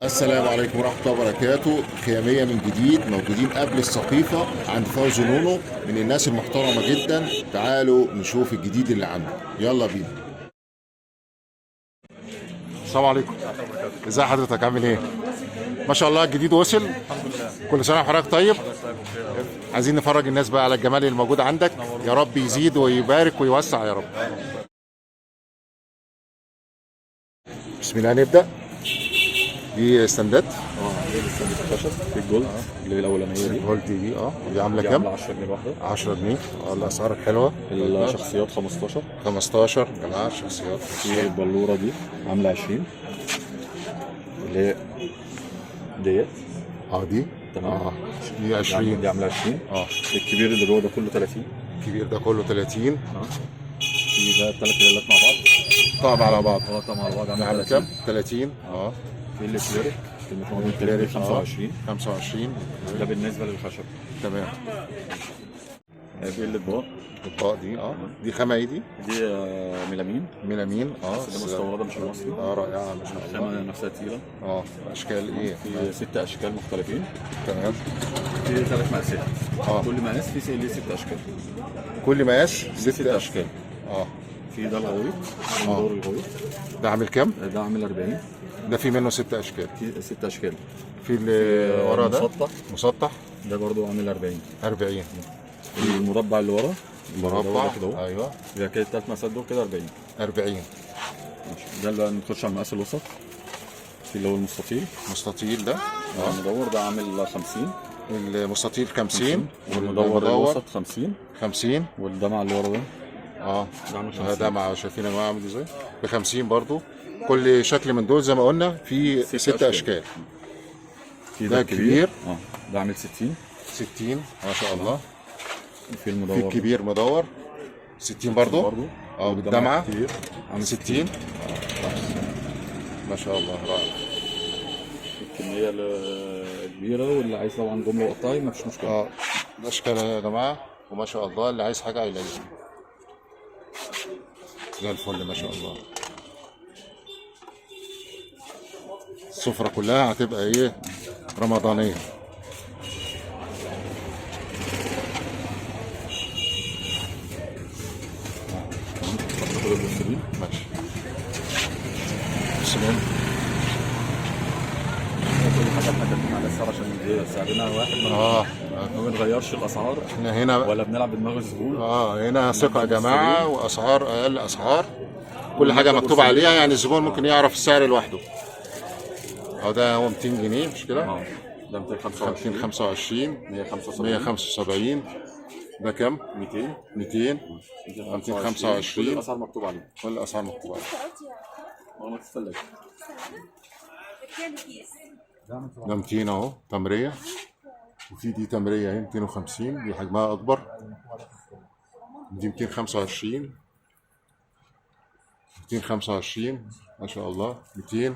السلام عليكم ورحمة الله وبركاته. خيامية من جديد، موجودين قبل السقيفة عند فوزي نونو، من الناس المحترمة جدا. تعالوا نشوف الجديد اللي عنده، يلا بينا. السلام عليكم، ازي حضرتك، عامل ايه؟ ما شاء الله الجديد وصل. كل سنة وحضرتك طيب. عايزين نفرج الناس بقى على الجمال اللي موجود عندك، يا رب يزيد ويبارك ويوسع يا رب. بسم الله نبدأ. دي استندات دي لسه بتتكشف في الجولد اللي هي الاولانيه دي. الجولد دي دي عاملة دي كام؟ عامله 10 جنيه الواحده. 10 جنيه. الأسعار حلوة. الشخصيات 15. 15 جماعة شخصيات. في البلوره دي عامله 20 اللي هي ديت. دي تمام. دي 20. دي عامله 20. اه الكبير اللي جوه ده كله 30. الكبير ده كله 30. في ده الثلاث ريالات مع بعض. طبعا على بعض. طبعا على بعض عامل عامله كام؟ 30. 30. في الكليريك المتواضع 25. 25 ده بالنسبه للخشب. تمام. في الاطباق الأطباق دي دي خامة ايه دي؟ دي ميلامين. ميلامين. بس ده مستورده مش المصري. رائعة ما شاء الله. الخامه نفسها تقيله. اشكال ايه؟ في 6 اشكال مختلفين. تمام. في 3 مقاسات. كل مقاس ليه 6 اشكال. كل مقاس 6 اشكال. في ده الغويط. المدور الغويط ده عامل كام؟ ده عامل 40. ده في منه 6 اشكال. في 6 اشكال. في اللي ورا ده مسطح ده برضو عامل 40. 40. المربع اللي ورا مربع كده اهو. ايوه يبقى كده الثلاث مقاسات دول كده 40. 40. ماشي. ده اللي نخش على المقاس الوسط. في اللي هو المستطيل. مستطيل ده المدور ده عامل 50. المستطيل 50. والمدور الوسط 50. 50. والدمعه اللي ورا ده ده عامل 50. ده مع شايفين انواع عامل ازاي ب 50 برضو. كل شكل من دول زي ما قلنا في 6 اشكال. في ده كبير. ده عامل 60. 60 ما شاء الله. في المدور في الكبير مدور 60 برضو. بالدمعه عامل 60. ما شاء الله رائع. الكميه الكبيره واللي عايز طبعا جمله وقطعي مفيش مشكله. ده اشكال يا جماعه وما شاء الله، اللي عايز حاجه هيلاقيها زي الفل ما شاء الله. السفره كلها هتبقى ايه؟ رمضانيه. ماشي. بسم الله. كل حاجه احنا كاتبين على السعر عشان سعرنا واحد. ما بنغيرش الاسعار. احنا هنا ولا بنلعب بدماغ الزبون. هنا ثقه يا جماعه، واسعار اقل اسعار. كل حاجه مكتوب عليها، يعني الزبون ممكن يعرف السعر لوحده. ده هو 200 جنيه مش كده؟ ده 225. 225. 175. ده كام؟ 200. 225. كل الاسعار مكتوب عليها. كل الاسعار مكتوبه عليها. ما تستناش. ده 200 اهو تمريه. وفي دي تمريه اهي 250، دي حجمها اكبر. دي 225. 225 ما شاء الله. 200.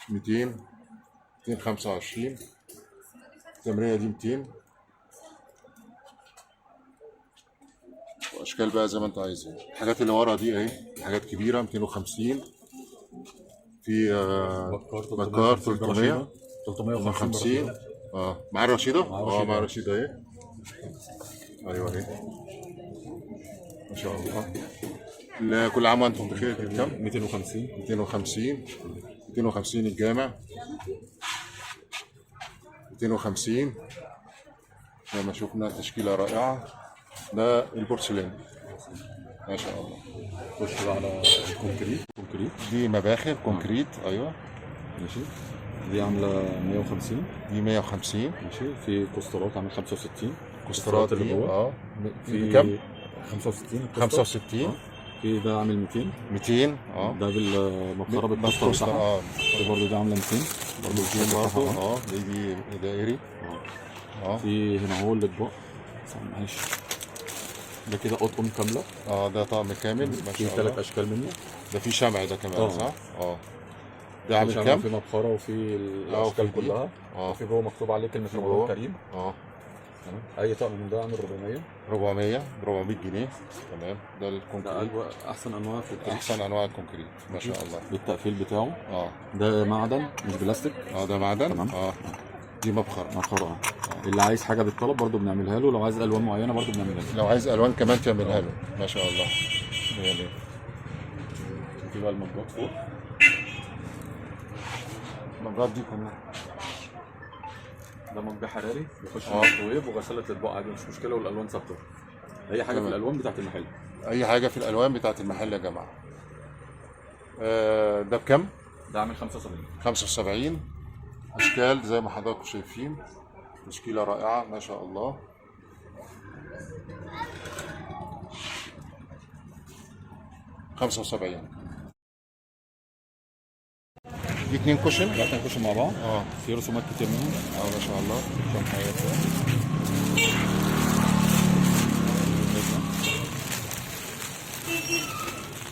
225. التمريه دي 200. واشكال بقى زي ما انت عايز. الحاجات اللي ورا دي اهي حاجات كبيره 250. في بكار 300. 350. مع الرشيده. مع الرشيده اهي. ايوه اهي ما شاء الله. كل عام وانتم بخير. كام؟ 250. 250. 250 الجامع. 250 زي ما شفنا. تشكيله رائعه. ده البورسلين ما شاء الله. خش بقى على الكونكريت. دي مباخر كونكريت. ايوه ماشي. دي عامله 150. دي 150. ماشي. في كوسترات عامل 65. كوسترات اللي دي جوه في كام؟ 65. 65. في ده عامل 200. 200. ده بالمبخره بالكوستر بتاعها. دي برضه ده عامله 200. برضه 200 برضه. دي دائري. في هنا هو الاطباق. معلش. ده كده اطقم كامله. ده طقم كامل ما شاء الله. في 3 اشكال منه. ده في شمع ده كمان صح؟ ده عامل كام؟ في مبخره وفي الاشكال كلها. وفي جوه مكتوب عليه كلمه رمضان كريم. تمام. اي طقم من ده عامل 400. 400 جنيه. تمام. ده ده الكونكريت، احسن انواع في الكريم. احسن انواع الكونكريت ما شاء الله. بالتقفيل بتاعه. اه ده معدن مش بلاستيك. ده معدن. تمام. دي مبخرة. مبخرة. اللي عايز حاجه بالطلب برضو بنعملها له، لو عايز الوان معينه برضو بنعملها له. لو عايز الوان كمان تعملها له ما شاء الله. يعني في بقى المجات فوق. المجات دي كلها ده مج حراري بيخش مايكروويف وغسالة اطباق عادي مش مشكله، والالوان ثابته. اي حاجه في الالوان بتاعت المحل. اي حاجه في الالوان بتاعت المحل يا جماعه. ده بكم؟ ده عامل 75. 75. اشكال زي ما حضراتكم شايفين، تشكيله رائعه ما شاء الله. خمسة وسبعين. دي 2 كوشن. ده 2 كوشن مع بعض. في رسومات كتير منهم. ما شاء الله. كم حاجه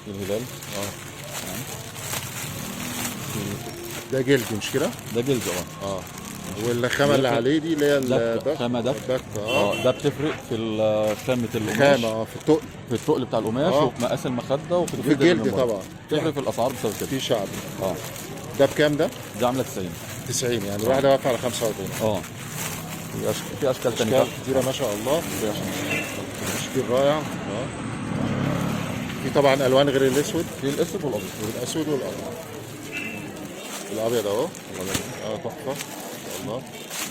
الهلال. ده جلد مش كده؟ ده جلد. والخامه اللي عليه دي اللي هي الدك. خامه دك. ده بتفرق في خامه القماش. خامه في التقل. في التقل بتاع القماش وفي مقاس المخده وفي الجلد طبعا. بتفرق في الاسعار بسبب كده. في شعبي. ده بكام ده؟ دي عامله 90. 90 يعني واحده واقفه على 45. في اشكال ثانيه كتيره ما شاء الله. تشكيل رائع. في طبعا الوان غير الاسود. في الاسود والابيض. والاسود والابيض. الابيض اهو. تحفه ما شاء الله.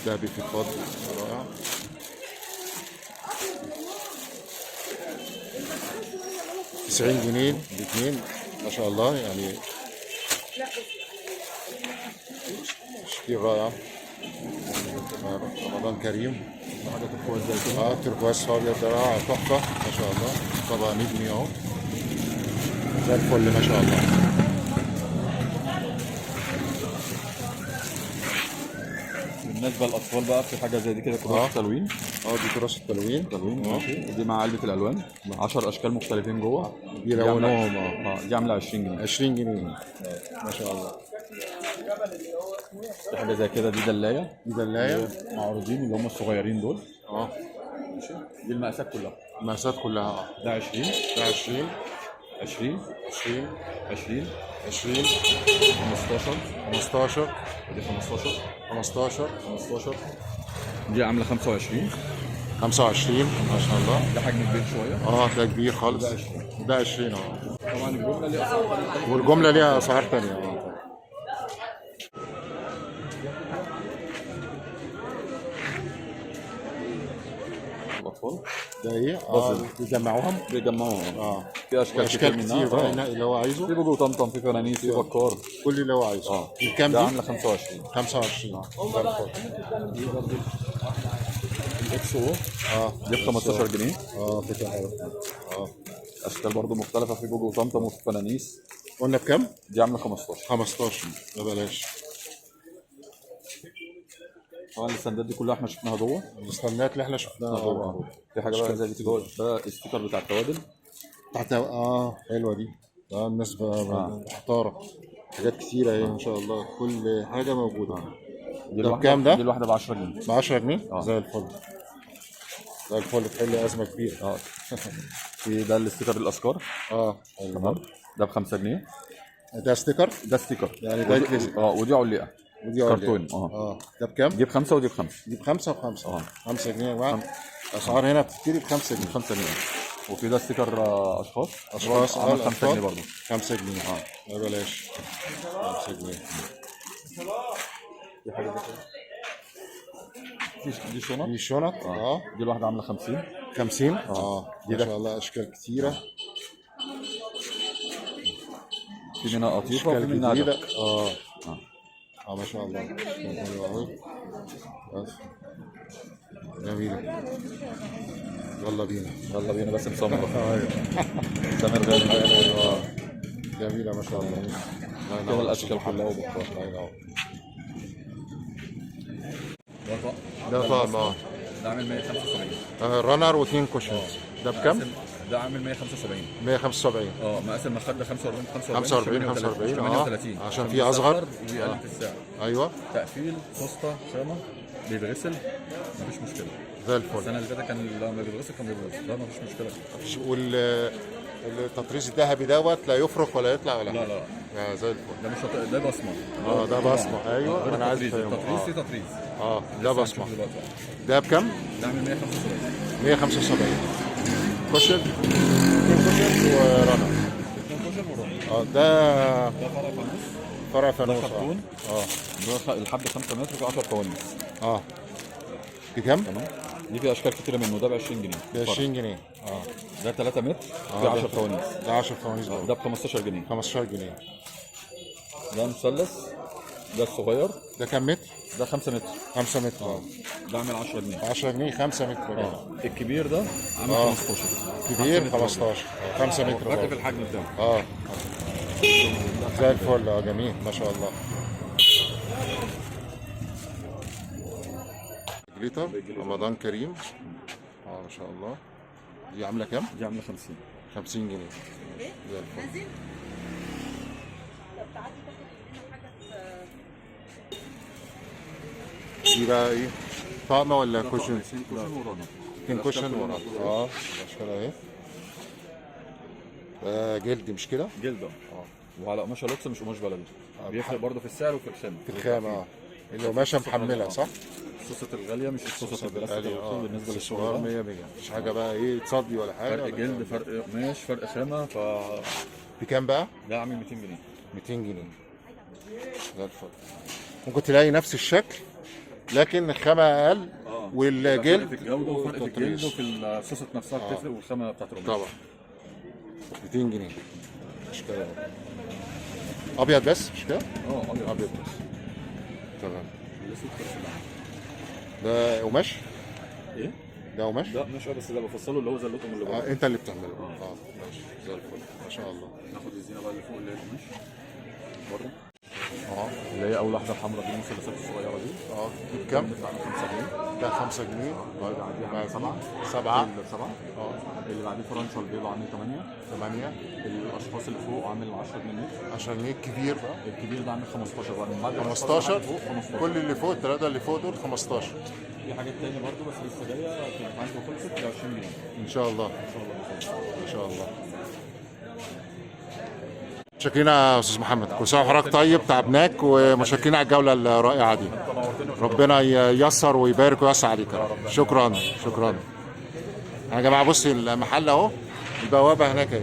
ذهبي في الفضل رائع. $90 الاثنين ما شاء الله يعني. تشكيل رائع. رمضان كريم. حاجه تركواز زي كده. تركواز ابيض رائع تحفه ما شاء الله. طبعا نجمي اهو زي الفل ما شاء الله. بالنسبه للاطفال بقى في حاجه زي دي كده كراسه تلوين. دي كراسه تلوين. ماشي. دي مع علبه الالوان 10 اشكال مختلفين جوه. بيلونوهم. دي عامله 20 جنيه. 20 جنيه ما شاء الله. في حاجه زي كده. دي دلايه. معروضين اللي هم الصغيرين دول. ماشي. دي المقاسات كلها. المقاسات كلها. ده 20. ده 20. 20. 20. 20. 20. 15. 15. ودي 15. 15. 15. دي عامله 25. 25 ما شاء الله. ده حجم كبير شويه. ده كبير خالص. ده 20. طبعا الجمله ليها اسعار. والجمله ليها اسعار ثانيه. الاطفال ده ايه؟ بيجمعوهم. في اشكال كتير منها. بقى اللي هو عايزه. في بوجو طمطم، في فنانيس، في بكار. كل اللي هو عايزه. الكام ده دي؟ عامله 25. 25. دي برضه الاكس او. دي ب 15 جنيه. فكره حلوه. اشكال برضه مختلفه في بوجو طمطم وفي فنانيس. قلنا بكام؟ دي عامله 15. 15 ببلاش. طبعا الستاندات دي كلها احنا شفناها جوه. الستاندات اللي احنا شفناها جوه. في حاجه بقى زي دي جوه. ده الستيكر بتاع التوابل. حلوه دي. الناس محتاره. حاجات كتيره اهي ما شاء الله. كل حاجه موجوده. دي بكام ده؟ دي الواحده ب 10 جنيه. ب 10 جنيه؟ زي الفل. زي الفل. تحل ازمه كبيره. في ده الاستيكر الاذكار. تمام. ده ب 5 جنيه. ده ستيكر؟ ده ستيكر يعني ده ودي علقه. ودي كرتون. ده بكام؟ دي ب5 ودي ب5. دي ب5 و5. 5 جنيه يا جماعه. الاسعار هنا بتبتدي ب5 جنيه. 5 جنيه. وفي ده ستيكر اشخاص. 5 جنيه برضه. 5 جنيه. ببلاش. 5 جنيه. دي حاجه دي شنط. دي شنط. دي الواحده عامله 50. 50. دي ما شاء الله اشكال كتيره. في منها قطيفه وفي منها جديده. ما شاء الله. حلوه قوي. جميله. يلا بينا بس مسمره. سامر غالي. جميله ما شاء الله. كده الاشكال كلها وبخار. ده طقم. ده عامل 175. رانر واثنين كوشن. ده بكام؟ ده عامل 175. 175. مقاس المخده 45 45 عشان في اصغر. وبيقلل في السعر. ايوه. تقفيل، فسطه، خامه، بيتغسل، مفيش مشكله. زي الفل. السنه اللي فاتت كان لما بيتغسل كان بيبوظ، ده مفيش مشكله. والتطريز الذهبي دوت لا يفرق ولا يطلع ولا لا حاجه. لا زي الفل. ده مش ده بصمه. ده بصمه. ايوه غير انا عايز التطريز، افهمه. التطريز في تطريز. ده لسه بصمه. هنشوف دلوقتي. ده بكام؟ ده عامل 175. 175. كشر 2 كشر ورنا. 2 كشر ورا. ده ده فرع فانوس. فرع فانوس. ده خرطوم. ده الحد 5 متر في 10 فوانيس. بكام؟ تمام. دي في اشكال كتيره منه، ده ب 20 جنيه. ب 20 جنيه. ده 3 متر في 10 فوانيس. ده 10 فوانيس. ده ب 15 جنيه. 15 جنيه. ده مثلث. ده الصغير. ده كام متر؟ ده 5 متر. 5 متر. ده عامل 10 جنيه. 10 جنيه 5 متر. الكبير ده عامل 15. كبير 15. 5 متر. فرق في الحجم بتاعه. زي الفل. جميل ما شاء الله. جليتر رمضان كريم. ما شاء الله. دي عامله كام؟ دي عامله 50. 50 جنيه. زي الفل. دي بقى ايه؟ طقمه ولا كوشن؟ كوشن ورانا. 2 كوشن ورا. الاشكال اهي. ده جلد مش كده؟ جلد. وعلى قماشه لوكس مش قماش بلدي. بيفرق برضه في السعر وفي الخامه. في الخامه. القماشه محمله صح؟ الصوصه الغاليه مش الصوصه البلاستيك بالنسبه للصغار. للصغار 100 100. مش حاجه بقى ايه تصدي ولا حاجه. فرق جلد، فرق قماش، فرق خامه. بكام بقى؟ ده عامل 200 جنيه. 200 جنيه. زي الفل. ممكن تلاقي نفس الشكل لكن الخامه اقل والجلد في الجوده وفرق في الجلد وفي الصوصه نفسها بتفرق والخامه بتاعت القماش. طبعا. 200 جنيه. مش كده. ابيض بس مش كده؟ ابيض بس. تمام. ده قماش؟ ايه؟ ده قماش؟ لا مش بس ده بفصله اللي هو زلتهم اللي بره. انت اللي بتعمله. ماشي زي الفل ما شاء الله. ناخد الزينه بقى اللي فوق اللي هي القماش بره. اللي هي اول واحده الحمراء دي، المثلثات الصغيره دي. دي بكام؟ بتاعنا 5 جنيه. ده 5 جنيه. بعديها 7. 7. اللي بعديه فرنسا البيضاء عامل 8. 8. الاشخاص اللي فوق عامل 10 جنيه. 10 جنيه. الكبير بقى؟ الكبير ده عامل 15 بقى. من بعد 15. كل اللي فوق الثلاثه اللي فوق دول 15. في حاجات تاني برضه بس لسه جايه كانت عندي وخلصت ب 20 جنيه. ان شاء الله. ان شاء الله. متشكرين يا استاذ محمد. كل سنه وحضرتك طيب. تعبناك ومتشكرين على الجوله الرائعه دي. ربنا ييسر ويبارك ويوسع عليك. شكرا. يا جماعه بصي المحل اهو، البوابه هناك اهي.